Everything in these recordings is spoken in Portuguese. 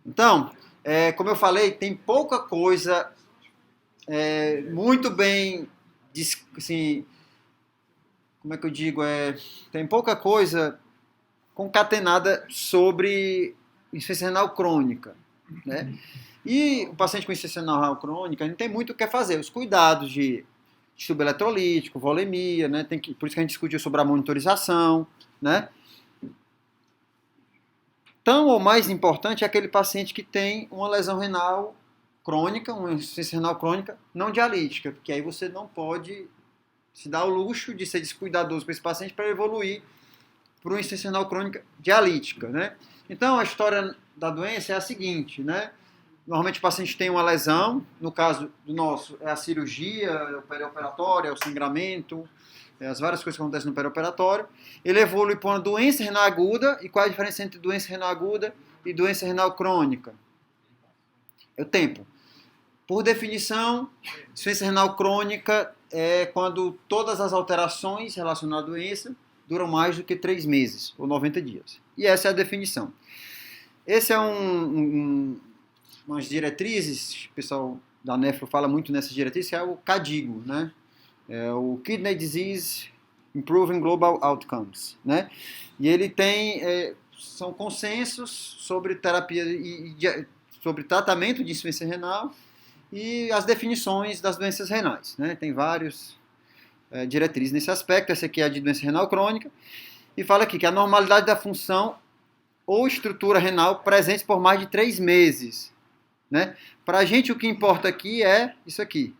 Então, como eu falei, tem pouca coisa muito bem, assim, como é que eu digo? Tem pouca coisa concatenada sobre insuficiência renal crônica, né? E o paciente com insuficiência renal crônica não tem muito o que fazer. Os cuidados de distúrbio eletrolítico, volemia, né? Por isso que a gente discutiu sobre a monitorização, né? Tão ou mais importante é aquele paciente que tem uma lesão renal crônica, uma insuficiência renal crônica não dialítica, porque aí você não pode se dar o luxo de ser descuidadoso com esse paciente para evoluir para uma insuficiência renal crônica dialítica, né? Então, a história da doença é a seguinte, né? Normalmente o paciente tem uma lesão, no caso do nosso é a cirurgia, é o perioperatório, é o sangramento, as várias coisas que acontecem no perioperatório. Ele evolui para uma doença renal aguda. E qual é a diferença entre doença renal aguda e doença renal crônica? É o tempo. Por definição, insuficiência renal crônica é quando todas as alterações relacionadas à doença duram mais do que 3 meses, ou 90 dias. E essa é a definição. Esse é umas diretrizes, o pessoal da Nefro fala muito nessas diretrizes, que é o CADIGO, né? É o Kidney Disease Improving Global Outcomes, né? E ele tem, são consensos sobre terapia sobre tratamento de insuficiência renal e as definições das doenças renais, né? Tem vários diretrizes nesse aspecto. Essa aqui é a de doença renal crônica e fala aqui que a normalidade da função ou estrutura renal presentes por mais de 3 meses, né? Para a gente, o que importa aqui é isso aqui,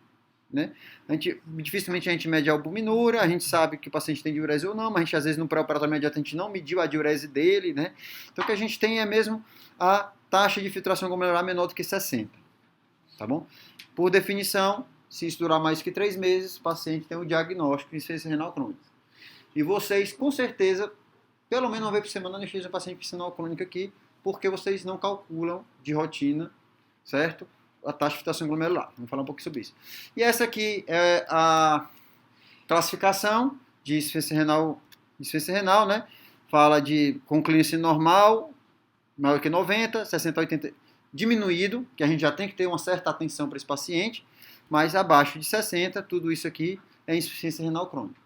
né? Dificilmente a gente mede a albuminúria, a gente sabe que o paciente tem diurese ou não, mas a gente às vezes no pré-operatório imediato a gente não mediu a diurese dele, né? Então o que a gente tem é mesmo a taxa de filtração glomerular menor do que 60, tá bom? Por definição, se isso durar mais que 3 meses, o paciente tem o diagnóstico de insuficiência renal crônica. E vocês, com certeza, pelo menos uma vez por semana, anestesiam o paciente com insuficiência renal crônica aqui, porque vocês não calculam de rotina, certo? A taxa de filtração glomerular. Vamos falar um pouco sobre isso. E essa aqui é a classificação de insuficiência renal, né? Fala de com clínica normal, maior que 90, 60 a 80 diminuído, que a gente já tem que ter uma certa atenção para esse paciente, mas abaixo de 60, tudo isso aqui é insuficiência renal crônica.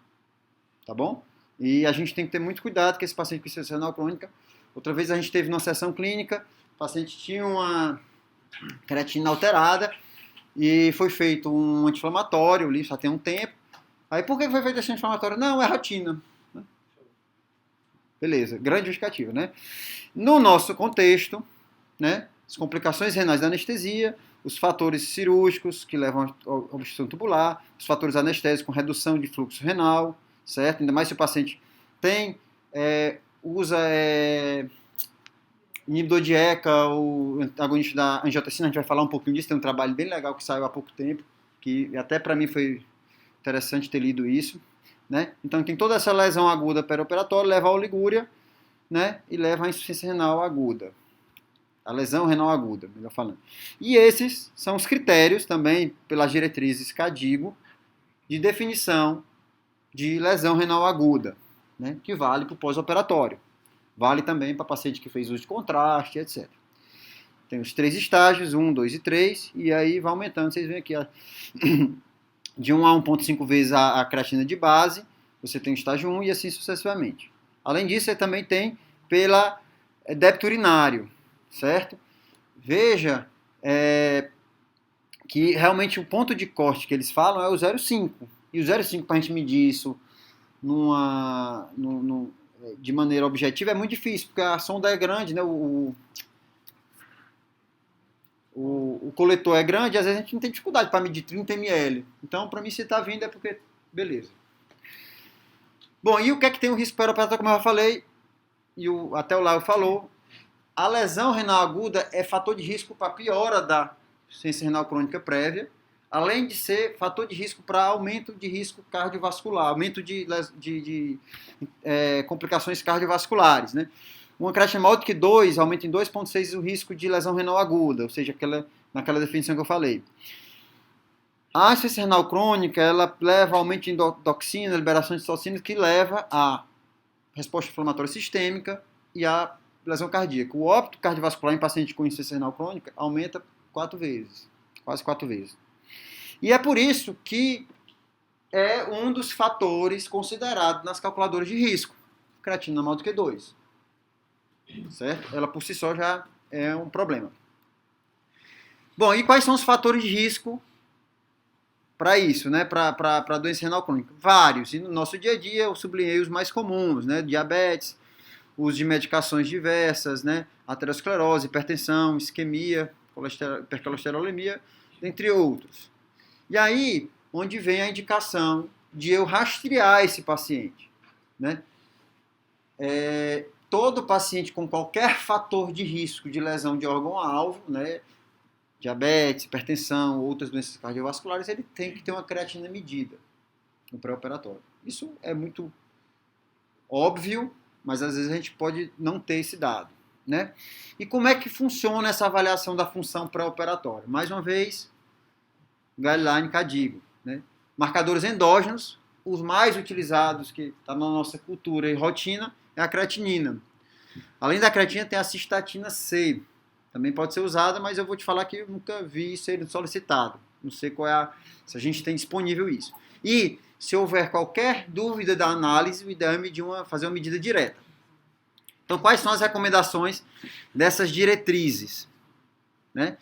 Tá bom? E a gente tem que ter muito cuidado com esse paciente com insuficiência renal crônica. Outra vez a gente teve numa sessão clínica, o paciente tinha uma creatina alterada e foi feito um anti-inflamatório ali, já tem um tempo. Aí por que foi feito esse anti-inflamatório? Não, é rotina. Beleza, grande justificativa, né? No nosso contexto, né, as complicações renais da anestesia, os fatores cirúrgicos que levam à obstrução tubular, os fatores anestésicos com redução de fluxo renal, certo? Ainda mais se o paciente tem, usa inibidor de ECA, o antagonista da angiotensina, a gente vai falar um pouquinho disso, tem um trabalho bem legal que saiu há pouco tempo, que até para mim foi interessante ter lido isso, né? Então tem toda essa lesão aguda perioperatória, leva a oligúria, né? E leva à insuficiência renal aguda. A lesão renal aguda, melhor falando. E esses são os critérios também, pelas diretrizes CADIGO, de definição de lesão renal aguda, né? Que vale para o pós-operatório. Vale também para paciente que fez uso de contraste, etc. Tem os 3 estágios, 1, 2 e 3, e aí vai aumentando. Vocês veem aqui, de 1 a 1,5 vezes a creatina de base, você tem o estágio 1 e assim sucessivamente. Além disso, você também tem pela débito urinário, certo? Veja que realmente o ponto de corte que eles falam é o 0,5. E o 0,5 para a gente medir isso de maneira objetiva é muito difícil, porque a sonda é grande, né? O coletor é grande e às vezes a gente não tem dificuldade para medir 30 ml. Então, para mim, se está vindo é porque... Beleza. Bom, e o que é que tem o risco perioperatório, como eu já falei, e até o Lau falou, a lesão renal aguda é fator de risco para piora da insuficiência renal crônica prévia, além de ser fator de risco para aumento de risco cardiovascular, aumento de complicações cardiovasculares, né? Uma creatina maior do que 2 aumenta em 2,6 o risco de lesão renal aguda, ou seja, naquela definição que eu falei. A insuficiência renal crônica, ela leva a aumento de endotoxina, liberação de citocinas, que leva a resposta inflamatória sistêmica e a lesão cardíaca. O óbito cardiovascular em paciente com insuficiência renal crônica aumenta 4 vezes, quase 4 vezes. E é por isso que é um dos fatores considerados nas calculadoras de risco. Creatina maior do que 2. Certo? Ela por si só já é um problema. Bom, e quais são os fatores de risco para isso, né? Para doença renal crônica? Vários. E no nosso dia a dia eu sublinhei os mais comuns, né? Diabetes, uso de medicações diversas, né? Aterosclerose, hipertensão, isquemia, hipercolesterolemia, entre outros. E aí, onde vem a indicação de eu rastrear esse paciente, né? Todo paciente com qualquer fator de risco de lesão de órgão-alvo, né? Diabetes, hipertensão, outras doenças cardiovasculares, ele tem que ter uma creatina medida no pré-operatório. Isso é muito óbvio, mas às vezes a gente pode não ter esse dado, né? E como é que funciona essa avaliação da função pré-operatória? Mais uma vez, guideline CADIGO, né? Marcadores endógenos, os mais utilizados que está na nossa cultura e rotina é a creatinina. Além da creatina tem a cistatina C, também pode ser usada, mas eu vou te falar que eu nunca vi ser solicitado. Não sei qual é se a gente tem disponível isso. E se houver qualquer dúvida da análise, o ideal é fazer uma medida direta. Então, quais são as recomendações dessas diretrizes? Né?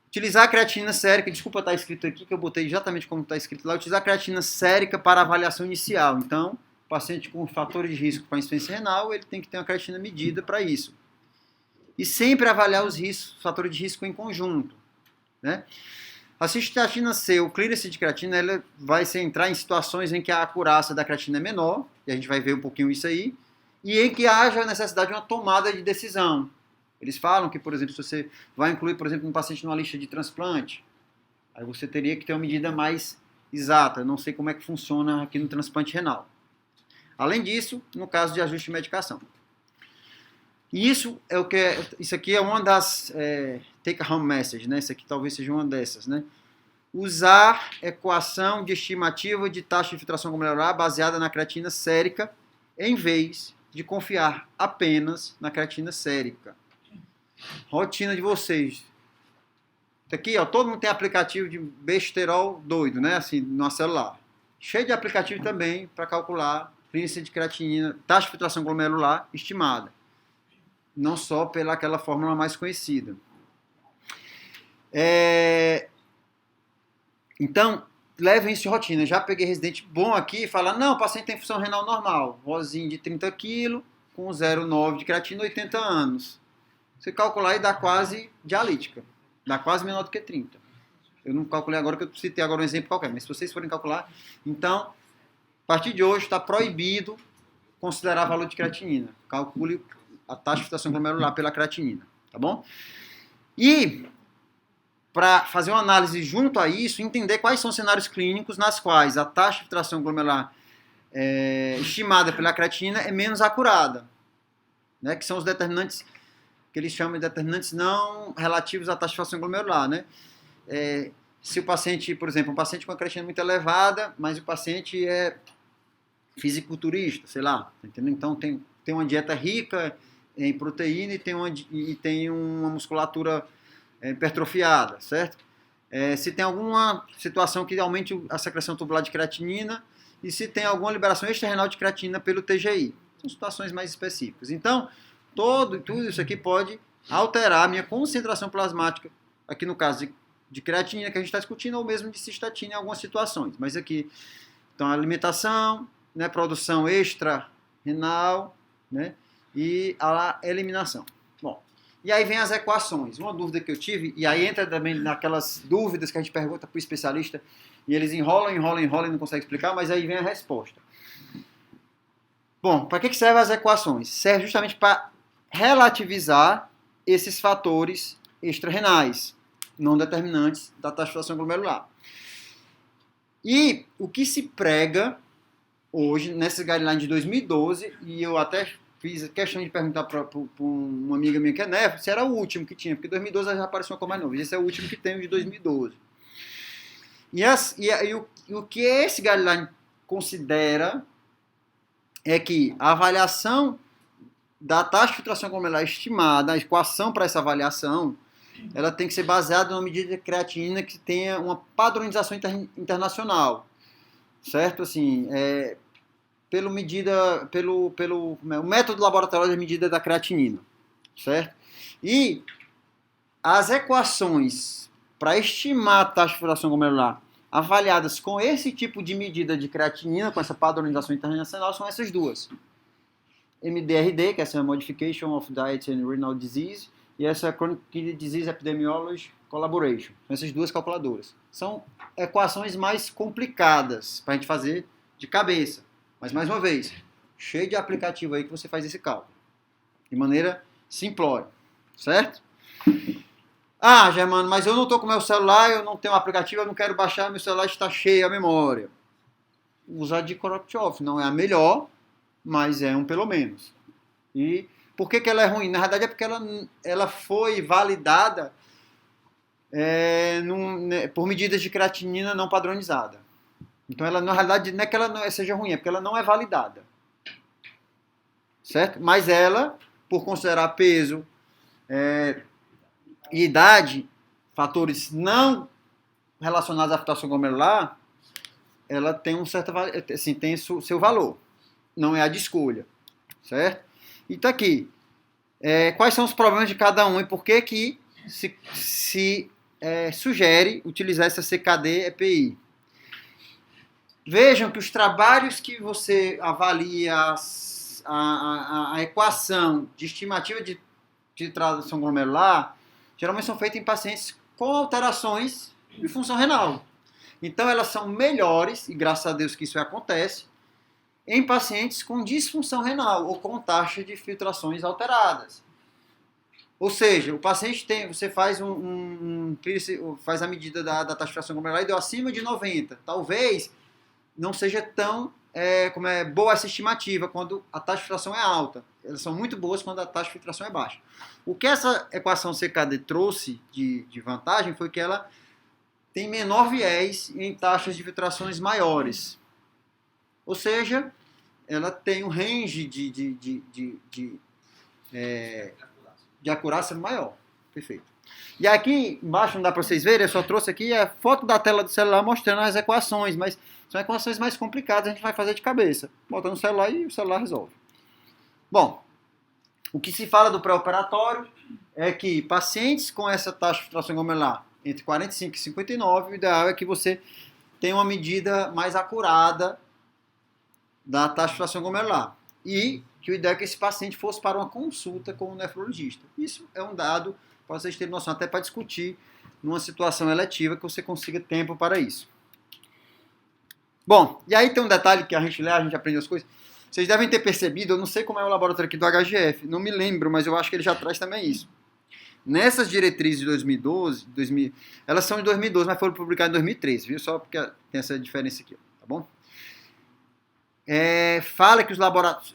Utilizar a creatina sérica, desculpa estar escrito aqui, que eu botei exatamente como está escrito lá, utilizar a creatina sérica para avaliação inicial. Então, o paciente com fatores de risco para insuficiência renal, ele tem que ter uma creatina medida para isso. E sempre avaliar os riscos, fatores de risco em conjunto. Né? A cistatina C, o clearance de creatina, ela vai entrar em situações em que a acurácia da creatina é menor, e a gente vai ver um pouquinho isso aí, e em que haja necessidade de uma tomada de decisão. Eles falam que, por exemplo, se você vai incluir, por exemplo, um paciente numa lista de transplante, aí você teria que ter uma medida mais exata. Eu não sei como é que funciona aqui no transplante renal. Além disso, no caso de ajuste de medicação. E isso aqui é uma das take-home message, né? Isso aqui talvez seja uma dessas, né? Usar equação de estimativa de taxa de filtração glomerular baseada na creatina sérica, em vez de confiar apenas na creatina sérica. Rotina de vocês. Isso aqui, ó, todo mundo tem aplicativo de besterol doido, né? Assim, no celular. Cheio de aplicativo também para calcular índice de creatinina, taxa de filtração glomerular estimada. Não só pela aquela fórmula mais conhecida. Então, levem isso em rotina. Já peguei residente bom aqui e fala, não, o paciente tem função renal normal, rosinho de 30 kg, com 0,9 de creatina, 80 anos. Você calcular e dá quase dialítica. Dá quase menor do que 30. Eu não calculei agora, que eu citei agora um exemplo qualquer, mas se vocês forem calcular, então, a partir de hoje está proibido considerar valor de creatinina. Calcule a taxa de filtração glomerular pela creatinina, tá bom? E, para fazer uma análise junto a isso, entender quais são os cenários clínicos nas quais a taxa de filtração glomerular estimada pela creatinina é menos acurada, né? Que são os determinantes que eles chamam de determinantes não relativos à taxa de filtração glomerular, né? Se o paciente, por exemplo, um paciente com a creatinina muito elevada, mas o paciente é fisiculturista, sei lá, entendeu? Então tem uma dieta rica em proteína e tem uma musculatura hipertrofiada, certo? Se tem alguma situação que aumente a secreção tubular de creatinina e se tem alguma liberação extrarenal de creatinina pelo TGI. São situações mais específicas. Então, tudo isso aqui pode alterar a minha concentração plasmática, aqui no caso de creatinina que a gente está discutindo, ou mesmo de cistatina em algumas situações. Mas aqui, então, a alimentação, né, produção extra-renal, né, e a eliminação. Bom, e aí vem as equações. Uma dúvida que eu tive, e aí entra também naquelas dúvidas que a gente pergunta para o especialista, e eles enrolam e não conseguem explicar, mas aí vem a resposta. Bom, para que servem as equações? Serve justamente para relativizar esses fatores extra-renais, não determinantes da taxa de filtração glomerular. E o que se prega hoje, nessa guideline de 2012, e eu até fiz questão de perguntar para uma amiga minha que é nefro, se era o último que tinha, porque 2012 já apareceu uma coisa mais nova, esse é o último que tem, o de 2012. E o que esse guideline considera é que a avaliação da taxa de filtração glomerular estimada, a equação para essa avaliação, ela tem que ser baseada numa medida de creatinina que tenha uma padronização internacional, certo? Assim, o método laboratorial de medida da creatinina, certo? E as equações para estimar a taxa de filtração glomerular avaliadas com esse tipo de medida de creatinina, com essa padronização internacional, são essas duas. MDRD, que é essa Modification of Diet and Renal Disease, e essa Chronic Kidney Disease Epidemiology Collaboration. São essas duas calculadoras. São equações mais complicadas para a gente fazer de cabeça. Mas, mais uma vez, cheio de aplicativo aí que você faz esse cálculo. De maneira simplória. Certo? Ah, Germano, mas eu não estou com meu celular, eu não tenho um aplicativo, eu não quero baixar, meu celular está cheio a memória. Usa de Korotchov, não é a melhor, mas é um pelo menos. E por que ela é ruim? Na verdade é porque ela foi validada por medidas de creatinina não padronizada. Então ela, na realidade, não é que ela seja ruim, é porque ela não é validada. Certo? Mas ela, por considerar peso, e idade, fatores não relacionados à filtração glomerular, ela tem assim, tem seu valor. Não é a de escolha, certo? E tá aqui. Quais são os problemas de cada um e por que que se sugere utilizar essa CKD-EPI? Vejam que os trabalhos que você avalia a equação de estimativa de filtração glomerular geralmente são feitas em pacientes com alterações de função renal. Então elas são melhores, e graças a Deus que isso acontece, em pacientes com disfunção renal ou com taxa de filtrações alteradas. Ou seja, o paciente você faz faz a medida da taxa de filtração glomerular e deu acima de 90. Talvez não seja tão boa essa estimativa quando a taxa de filtração é alta. Elas são muito boas quando a taxa de filtração é baixa. O que essa equação CKD trouxe de vantagem foi que ela tem menor viés em taxas de filtrações maiores. Ou seja, ela tem um range de acurácia maior. Perfeito. E aqui embaixo, não dá para vocês verem, eu só trouxe aqui a foto da tela do celular mostrando as equações, mas são equações mais complicadas, a gente vai fazer de cabeça. Bota no celular e o celular resolve. Bom, o que se fala do pré-operatório é que pacientes com essa taxa de filtração glomerular entre 45 e 59, o ideal é que você tenha uma medida mais acurada da taxa de filtração glomerular. E que o ideal é que esse paciente fosse para uma consulta com o nefrologista. Isso é um dado para vocês terem noção, até para discutir numa situação eletiva que você consiga tempo para isso. Bom, e aí tem um detalhe que a gente lê, a gente aprende as coisas. Vocês devem ter percebido, eu não sei como é o laboratório aqui do HGF, não me lembro, mas eu acho que ele já traz também isso. Nessas diretrizes de 2012, elas são de 2012, mas foram publicadas em 2013, viu? Só porque tem essa diferença aqui, tá bom? Fala que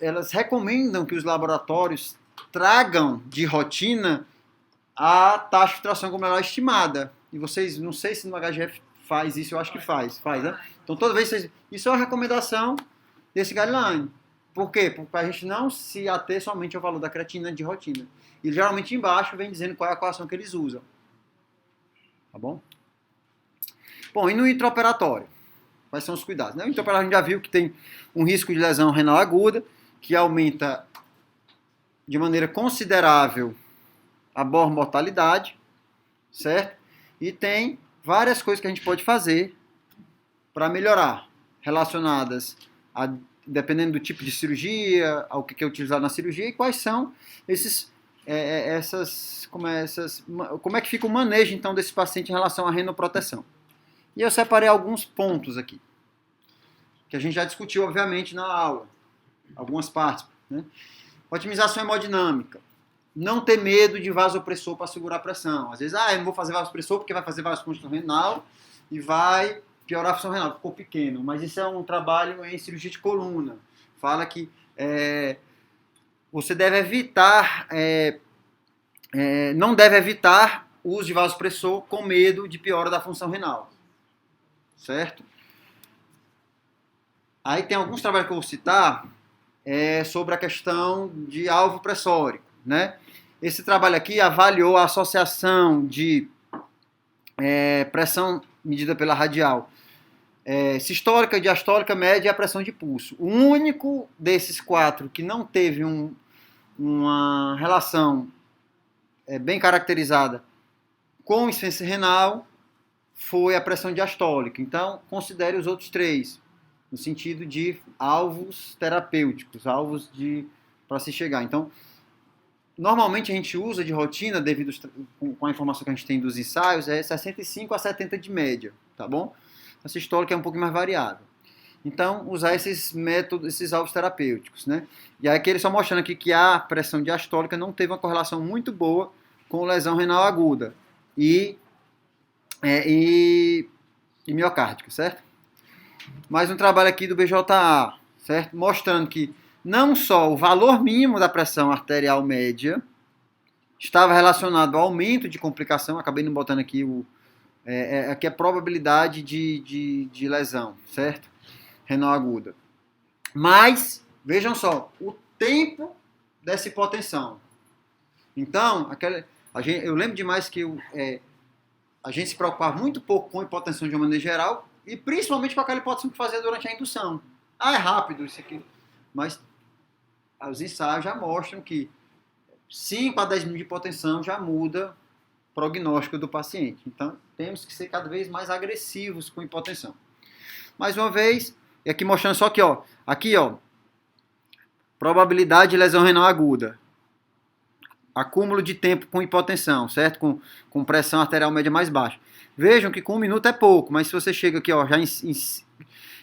elas recomendam que os laboratórios tragam de rotina a taxa de filtração glomerular estimada. E vocês, não sei se no HGF faz isso, eu acho que faz, né? Então toda vez isso é uma recomendação desse guideline. Por quê? Para a gente não se ater somente ao valor da creatina de rotina. E geralmente embaixo vem dizendo qual é a equação que eles usam. Tá bom? Bom, e no intraoperatório? Quais são os cuidados? No intraoperatório a gente já viu que tem um risco de lesão renal aguda, que aumenta de maneira considerável a mortalidade, certo? E tem várias coisas que a gente pode fazer para melhorar, relacionadas a, dependendo do tipo de cirurgia, ao que é utilizado na cirurgia e quais são como é que fica o manejo então desse paciente em relação à renoproteção. E eu separei alguns pontos aqui, que a gente já discutiu obviamente na aula, algumas partes, né? Otimização hemodinâmica. Não ter medo de vasopressor para segurar a pressão. Às vezes, eu não vou fazer vasopressor porque vai fazer vasoconstrição renal e vai piorar a função renal, ficou pequeno. Mas isso é um trabalho em cirurgia de coluna. Fala que você deve evitar, não deve evitar o uso de vasopressor com medo de piora da função renal. Certo? Aí tem alguns trabalhos que eu vou citar, sobre a questão de alvo pressórico, né? Esse trabalho aqui avaliou a associação de pressão medida pela radial sistólica, diastólica, média e a pressão de pulso. O único desses 4 que não teve uma relação bem caracterizada com o insuficiência renal foi a pressão diastólica. Então, considere os outros 3, no sentido de alvos terapêuticos, alvos para se chegar. Então, normalmente a gente usa de rotina, devido com a informação que a gente tem dos ensaios, 65 a 70 de média, tá bom? A sistólica é um pouco mais variável. Então, usar esses métodos, esses alvos terapêuticos, né? E aí aqui ele só mostrando aqui que a pressão diastólica não teve uma correlação muito boa com lesão renal aguda e miocárdica, certo? Mais um trabalho aqui do BJA, certo? Mostrando que não só o valor mínimo da pressão arterial média estava relacionado ao aumento de complicação, acabei não botando aqui aqui a probabilidade de lesão, certo? Renal aguda. Mas, vejam só, o tempo dessa hipotensão. Então, eu lembro demais que a gente se preocupava muito pouco com a hipotensão de uma maneira geral, e principalmente com aquela hipotensão que fazia durante a indução. É rápido isso aqui. Mas os ensaios já mostram que 5 a 10 minutos de hipotensão já muda o prognóstico do paciente. Então, temos que ser cada vez mais agressivos com hipotensão. Mais uma vez, e aqui mostrando só que, aqui, probabilidade de lesão renal aguda. Acúmulo de tempo com hipotensão, certo? Com pressão arterial média mais baixa. Vejam que com 1 minuto é pouco, mas se você chega aqui, já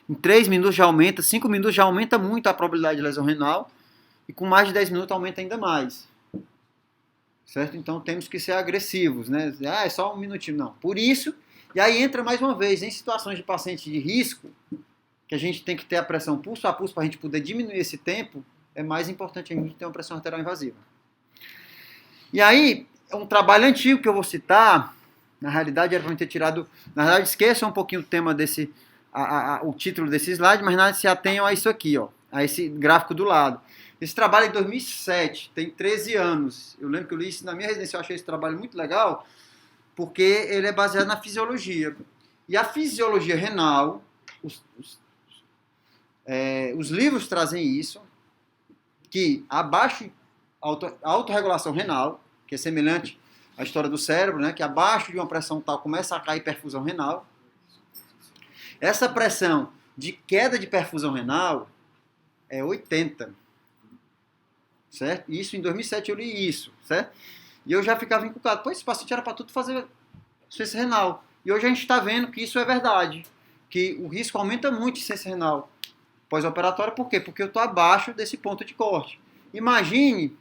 em 3 minutos já aumenta, 5 minutos já aumenta muito a probabilidade de lesão renal, e com mais de 10 minutos aumenta ainda mais. Certo? Então temos que ser agressivos, né? É só 1 minutinho, não. Por isso, e aí entra mais uma vez, em situações de paciente de risco, que a gente tem que ter a pressão pulso a pulso para a gente poder diminuir esse tempo, é mais importante a gente ter uma pressão arterial invasiva. E aí, um trabalho antigo que eu vou citar, na realidade era para eu ter tirado, na verdade esqueçam um pouquinho o tema o título desse slide, mas nada, se atenham a isso aqui, a esse gráfico do lado. Esse trabalho é de 2007, tem 13 anos. Eu lembro que eu li isso na minha residência, eu achei esse trabalho muito legal, porque ele é baseado na fisiologia. E a fisiologia renal, os livros trazem isso, que abaixo, a autorregulação renal, que é semelhante à história do cérebro, né, que abaixo de uma pressão tal começa a cair perfusão renal. Essa pressão de queda de perfusão renal é 80. Certo? Isso em 2007 eu li isso, certo? E eu já ficava encucado. Pô, esse paciente era para tudo fazer insuficiência renal. E hoje a gente está vendo que isso é verdade. Que o risco aumenta muito de insuficiência renal pós-operatória. Por quê? Porque eu estou abaixo desse ponto de corte. Imagine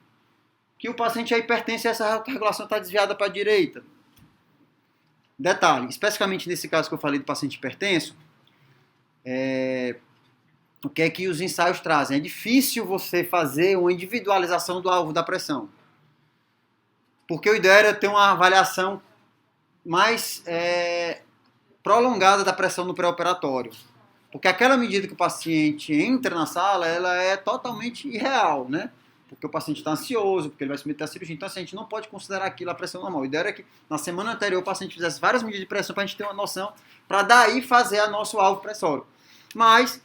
que o paciente é hipertenso e essa regulação está desviada para a direita. Detalhe, especificamente nesse caso que eu falei do paciente hipertenso, o que é que os ensaios trazem? É difícil você fazer uma individualização do alvo da pressão. Porque o ideal era ter uma avaliação mais prolongada da pressão no pré-operatório. Porque aquela medida que o paciente entra na sala, ela é totalmente irreal, né? Porque o paciente está ansioso, porque ele vai se meter à cirurgia. Então, assim, a gente não pode considerar aquilo a pressão normal. O ideal é que na semana anterior o paciente fizesse várias medidas de pressão para a gente ter uma noção, para daí fazer a nosso alvo pressórico. Mas,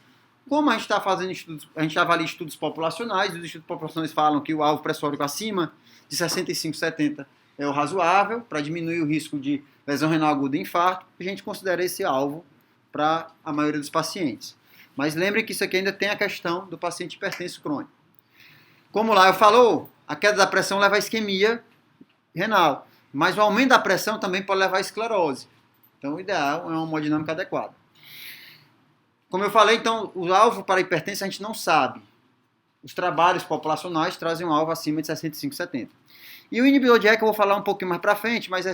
como a gente está fazendo estudos, a gente avalia estudos populacionais, os estudos populacionais falam que o alvo pressórico acima de 65, 70 é o razoável, para diminuir o risco de lesão renal aguda e infarto, a gente considera esse alvo para a maioria dos pacientes. Mas lembre que isso aqui ainda tem a questão do paciente hipertenso crônico. Como lá eu falou, a queda da pressão leva à isquemia renal, mas o aumento da pressão também pode levar à esclerose. Então o ideal é uma hemodinâmica adequada. Como eu falei, então, o alvo para a hipertensão a gente não sabe. Os trabalhos populacionais trazem um alvo acima de 65, 70. E o inibidor de ECA eu vou falar um pouquinho mais para frente, mas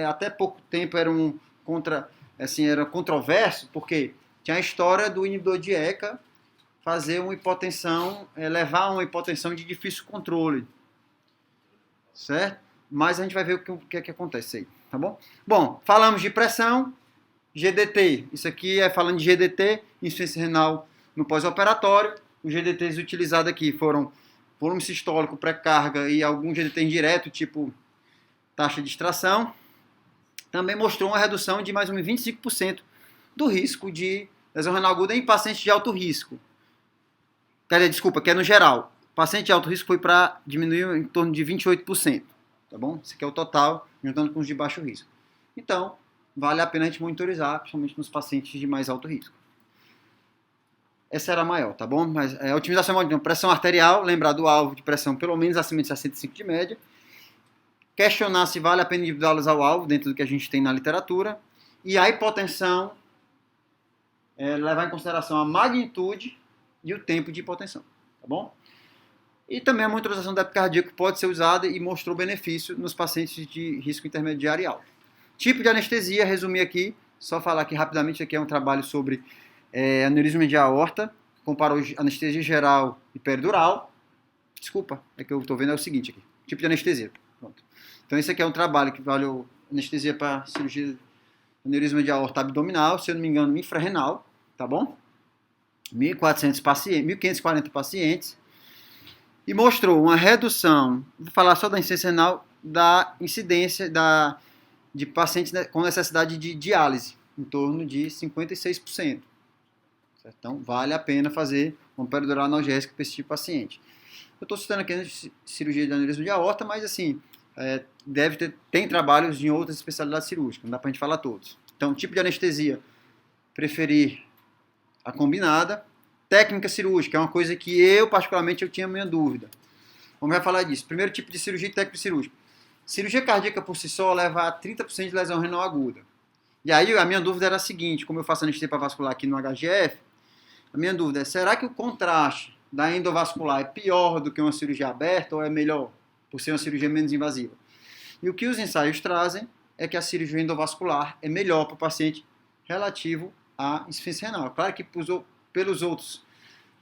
até pouco tempo era era controverso, porque tinha a história do inibidor de ECA fazer uma hipotensão, levar a uma hipotensão de difícil controle. Certo? Mas a gente vai ver o que é que acontece aí, tá bom? Bom, falamos de pressão, GDT. Isso aqui é falando de GDT, insuficiência renal no pós-operatório. Os GDTs utilizados aqui foram volume sistólico, pré-carga e algum GDT indireto, tipo taxa de extração. Também mostrou uma redução de mais ou menos 25% do risco de lesão renal aguda em pacientes de alto risco. Desculpa, que é no geral. Paciente de alto risco foi para diminuir em torno de 28%. Tá bom? Esse aqui é o total, juntando com os de baixo risco. Então, vale a pena a gente monitorizar, principalmente nos pacientes de mais alto risco. Essa era a maior, tá bom? Mas a otimização de pressão arterial, lembrar do alvo de pressão pelo menos acima de 65 de média. Questionar se vale a pena individualizar o alvo dentro do que a gente tem na literatura. E a hipotensão, levar em consideração a magnitude e o tempo de hipotensão, tá bom? E também a monitorização do débito cardíaco pode ser usada e mostrou benefício nos pacientes de risco intermediário e alto. Tipo de anestesia, resumir aqui, só falar aqui rapidamente, aqui é um trabalho sobre aneurisma de aorta, comparou anestesia geral e peridural. Desculpa, é que eu estou vendo é o seguinte aqui, tipo de anestesia. Pronto. Então esse aqui é um trabalho que valeu anestesia para cirurgia de aneurisma de aorta abdominal, se eu não me engano, infrarrenal, tá bom? 1.400 pacientes, 1.540 pacientes, e mostrou uma redução, vou falar só da incidência renal, da incidência de pacientes com necessidade de diálise, em torno de 56%. Certo? Então, vale a pena fazer uma peridural analgésica para esse tipo de paciente. Eu estou citando aqui a cirurgia de aneurisma de aorta, mas assim, tem trabalhos em outras especialidades cirúrgicas, não dá para a gente falar todos. Então, tipo de anestesia, preferir a combinada. Técnica cirúrgica é uma coisa que eu, particularmente, eu tinha minha dúvida. Vamos já falar disso. Primeiro tipo de cirurgia e técnica cirúrgica. Cirurgia cardíaca por si só leva a 30% de lesão renal aguda. E aí a minha dúvida era a seguinte, como eu faço anestesia vascular aqui no HGF, a minha dúvida é, será que o contraste da endovascular é pior do que uma cirurgia aberta ou é melhor, por ser uma cirurgia menos invasiva? E o que os ensaios trazem é que a cirurgia endovascular é melhor para o paciente relativo à insuficiência renal. Claro que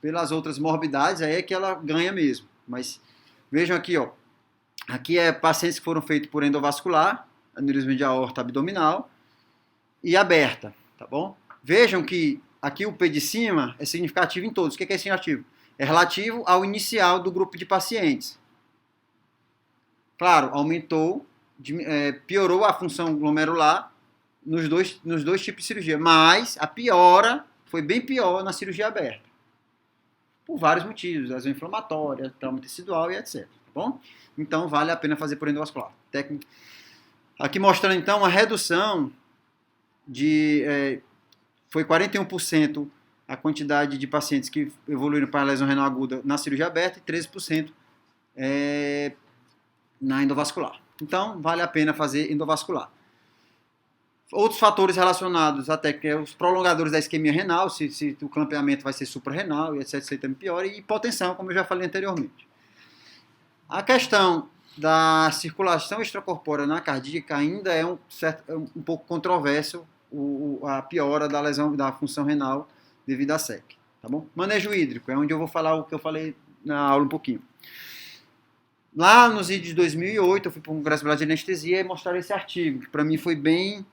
pelas outras morbidades, aí é que ela ganha mesmo. Mas vejam aqui, ó. Aqui é pacientes que foram feitos por endovascular, aneurisma de aorta abdominal e aberta, tá bom? Vejam que aqui o P de cima é significativo em todos. O que é significativo? É relativo ao inicial do grupo de pacientes. Claro, piorou a função glomerular nos dois tipos de cirurgia, mas a piora foi bem pior na cirurgia aberta. Por vários motivos, lesão inflamatória, trauma tecidual e etc. Tá bom? Então, vale a pena fazer por endovascular. Técnica. Aqui mostrando, então, a redução foi 41% a quantidade de pacientes que evoluíram para lesão renal aguda na cirurgia aberta e 13% na endovascular. Então, vale a pena fazer endovascular. Outros fatores relacionados até que os prolongadores da isquemia renal, se o clampeamento vai ser suprarrenal e etc, também piora, e hipotensão, como eu já falei anteriormente. A questão da circulação extracorpórea na cardíaca ainda é um pouco controverso, a piora da lesão da função renal devido à SEC. Tá bom? Manejo hídrico, é onde eu vou falar o que eu falei na aula um pouquinho. Lá nos vídeos de 2008, eu fui para um congresso brasileiro de anestesia e mostraram esse artigo, que para mim foi bem,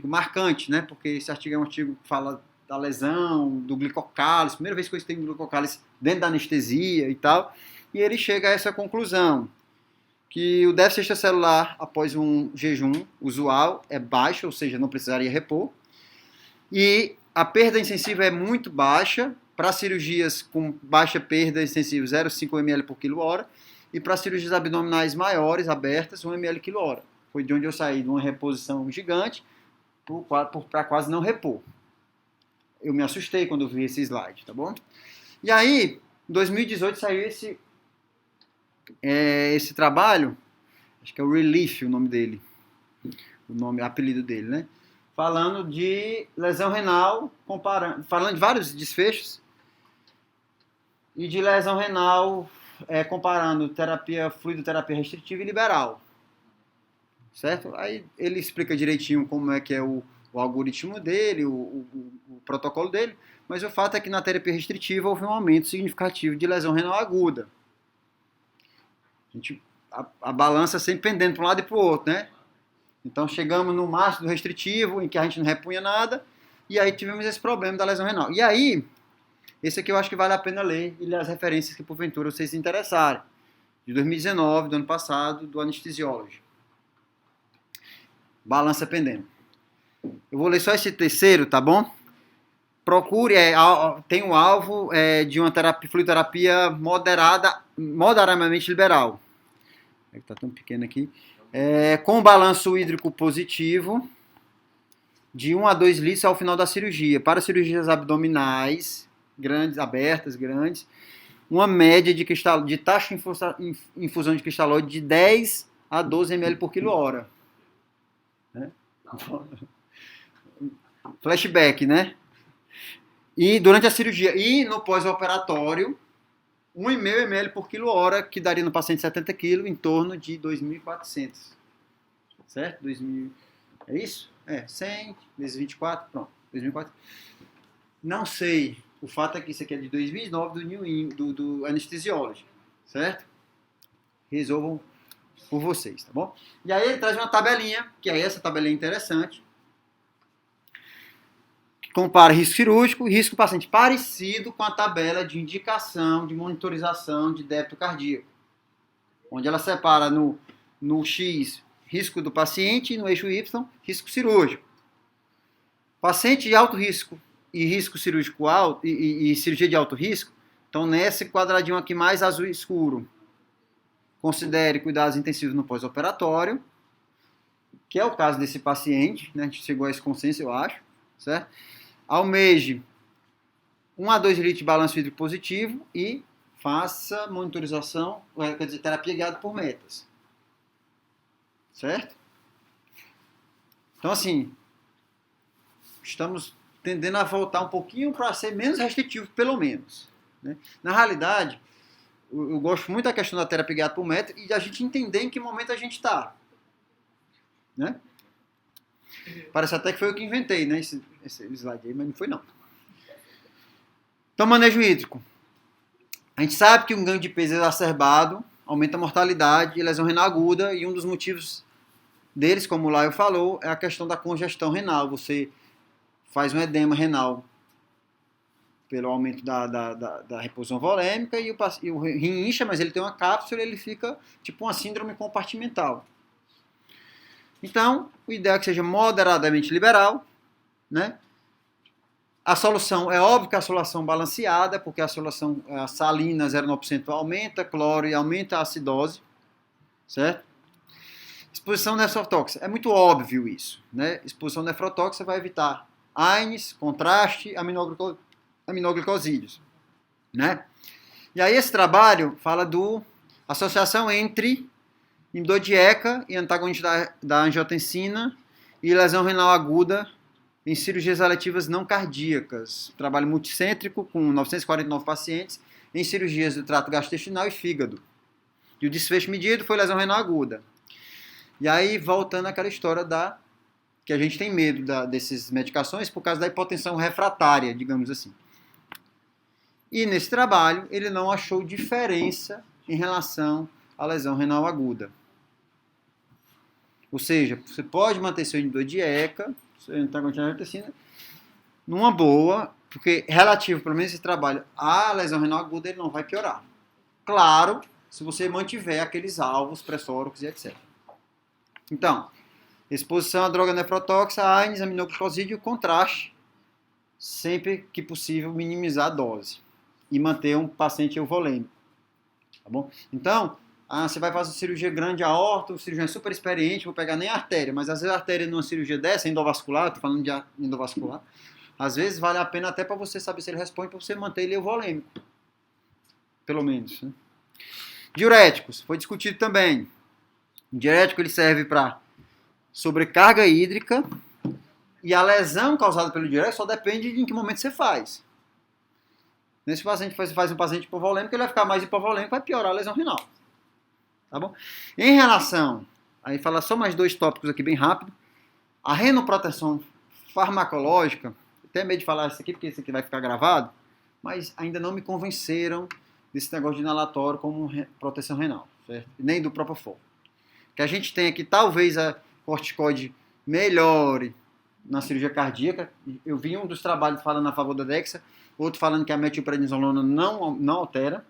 marcante, né? Porque esse artigo é um artigo que fala da lesão, do glicocálise, primeira vez que eu tenho glicocálise dentro da anestesia e tal, e ele chega a essa conclusão, que o déficit extracelular após um jejum usual é baixo, ou seja, não precisaria repor, e a perda insensível é muito baixa, para cirurgias com baixa perda insensível 0,5 ml por quilo-hora, e para cirurgias abdominais maiores, abertas, 1 ml quilo-hora. Foi de onde eu saí de uma reposição gigante para quase não repor. Eu me assustei quando eu vi esse slide, tá bom? E aí, em 2018 saiu esse trabalho, acho que é o Relief o nome dele, o apelido dele, né? Falando de lesão renal, falando de vários desfechos, e de lesão renal, comparando fluidoterapia restritiva e liberal. Certo? Aí ele explica direitinho como é que é o algoritmo dele, o protocolo dele, mas o fato é que na terapia restritiva houve um aumento significativo de lesão renal aguda. A balança sempre pendendo para um lado e para o outro, né? Então chegamos no máximo do restritivo, em que a gente não repunha nada, e aí tivemos esse problema da lesão renal. E aí, Esse aqui eu acho que vale a pena ler e ler as referências que porventura vocês se interessarem. De 2019, do ano passado, do Anesthesiology. Balança pendendo. Eu vou ler só esse terceiro, tá bom? Procure, tem um alvo de uma fluidoterapia moderadamente liberal. Está tão pequeno aqui. Com balanço hídrico positivo, de 1 a 2 litros ao final da cirurgia. Para cirurgias abdominais, grandes, abertas, grandes, uma média de taxa de infusão de cristalóide de 10 a 12 ml por quilo-hora. Né? Flashback, né? E durante a cirurgia e no pós-operatório, 1,5 ml por quilo-hora, que daria no paciente 70 kg em torno de 2.400. Certo? 2000, é isso? 100 vezes 24, pronto. 2.400. Não sei. O fato é que isso aqui é de 2009 do Anesthesiology. Certo? Resolvam por vocês, tá bom? E aí ele traz uma tabelinha, que aí essa tabelinha é interessante, que compara risco cirúrgico e risco paciente, parecido com a tabela de indicação de monitorização de débito cardíaco, onde ela separa no X risco do paciente e no eixo Y risco cirúrgico. Paciente de alto risco e risco cirúrgico alto e cirurgia de alto risco, então nesse quadradinho aqui mais azul escuro, considere cuidados intensivos no pós-operatório, que é o caso desse paciente, né? A gente chegou a esse consenso, eu acho, certo? Almeje 1 a 2 litros de balanço hídrico positivo e faça monitorização, quer dizer, terapia guiada por metas. Certo? Então, assim, estamos tendendo a voltar um pouquinho para ser menos restritivo, pelo menos. Né? Na realidade, eu gosto muito da questão da terapia guiada por meta e a gente entender em que momento a gente está. Né? Parece até que foi eu que inventei, né, esse slide aí, mas não foi não. Então, manejo hídrico. A gente sabe que um ganho de peso exacerbado aumenta a mortalidade e lesão renal aguda, e um dos motivos deles, como o Laio falou, é a questão da congestão renal. Você faz um edema renal pelo aumento da reposição volêmica e o rim incha, mas ele tem uma cápsula e ele fica tipo uma síndrome compartimental. Então, o ideal é que seja moderadamente liberal, né? A solução, é óbvio que a solução balanceada, porque a solução a salina 0,9% aumenta, cloro e aumenta a acidose, certo? Exposição nefrotóxica, é muito óbvio isso, né? Exposição nefrotóxica vai evitar AINES, contraste, aminoglicosídeos, né? E aí esse trabalho fala do associação entre inibidor de ECA e antagonista da angiotensina e lesão renal aguda em cirurgias eletivas não cardíacas. Trabalho multicêntrico com 949 pacientes em cirurgias do trato gastrointestinal e fígado. E o desfecho medido foi lesão renal aguda. E aí, voltando àquela história que a gente tem medo dessas medicações por causa da hipotensão refratária, digamos assim. E nesse trabalho, ele não achou diferença em relação à lesão renal aguda. Ou seja, você pode manter seu inibidor de ECA, seu antagonista da angiotensina, numa boa, porque relativo, pelo menos esse trabalho, à lesão renal aguda, ele não vai piorar. Claro, se você mantiver aqueles alvos pressóricos e etc. Então, exposição à droga nefrotóxica, AINES, aminoglicosídeo e contraste, sempre que possível minimizar a dose e manter um paciente euvolêmico. Tá bom? Então, você vai fazer cirurgia grande aorta, o cirurgião é super experiente, vou pegar nem a artéria, mas às vezes a artéria numa cirurgia dessa, endovascular, estou falando de endovascular, às vezes vale a pena até para você saber se ele responde, para você manter ele euvolêmico. Pelo menos. Né? Diuréticos, foi discutido também. O diurético ele serve para sobrecarga hídrica e a lesão causada pelo diurético só depende de em que momento você faz. Nesse paciente, faz um paciente hipovolêmico, ele vai ficar mais hipovolêmico, vai piorar a lesão renal. Tá bom? Em relação, aí falar só mais 2 tópicos aqui bem rápido. A renoproteção farmacológica, até medo de falar isso aqui, porque isso aqui vai ficar gravado, mas ainda não me convenceram desse negócio de inalatório como proteção renal, certo? Nem do Propofol. Que a gente tem aqui, talvez a corticoide melhore na cirurgia cardíaca. Eu vi um dos trabalhos falando a favor da Dexa, outro falando que a metilprednisolona não altera,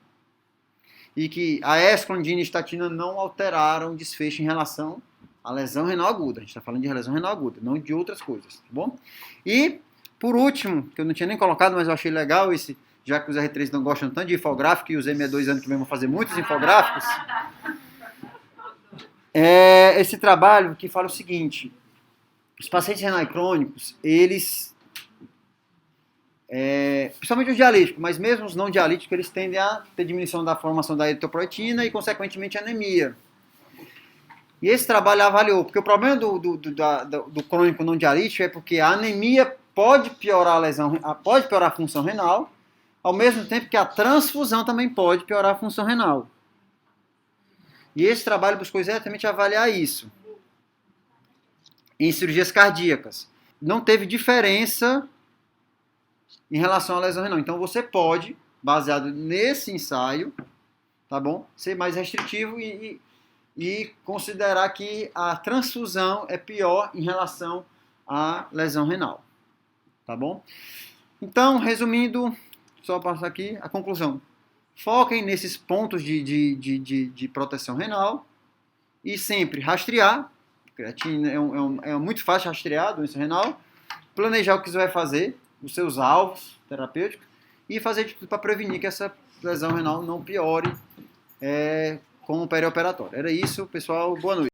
e que a esclondina e a estatina não alteraram o desfecho em relação à lesão renal aguda. A gente está falando de lesão renal aguda, não de outras coisas, tá bom? E, por último, que eu não tinha nem colocado, mas eu achei legal esse, já que os R3 não gostam tanto de infográfico, e os M2 ano que vem vão fazer muitos infográficos, esse trabalho que fala o seguinte: os pacientes renais crônicos, eles, principalmente os dialíticos, mas mesmo os não dialíticos, eles tendem a ter diminuição da formação da eritropoetina e, consequentemente, anemia. E esse trabalho avaliou, porque o problema do crônico não dialítico é porque a anemia pode piorar pode piorar a função renal, ao mesmo tempo que a transfusão também pode piorar a função renal. E esse trabalho buscou exatamente avaliar isso. Em cirurgias cardíacas, não teve diferença em relação à lesão renal. Então você pode, baseado nesse ensaio, tá bom, ser mais restritivo e considerar que a transfusão é pior em relação à lesão renal. Tá bom? Então, resumindo, só passar aqui a conclusão. Foquem nesses pontos de proteção renal e sempre rastrear. Creatina é muito fácil rastrear a doença renal. Planejar o que você vai fazer, os seus alvos terapêuticos e fazer de tudo para prevenir que essa lesão renal não piore com o perioperatório. Era isso, pessoal. Boa noite.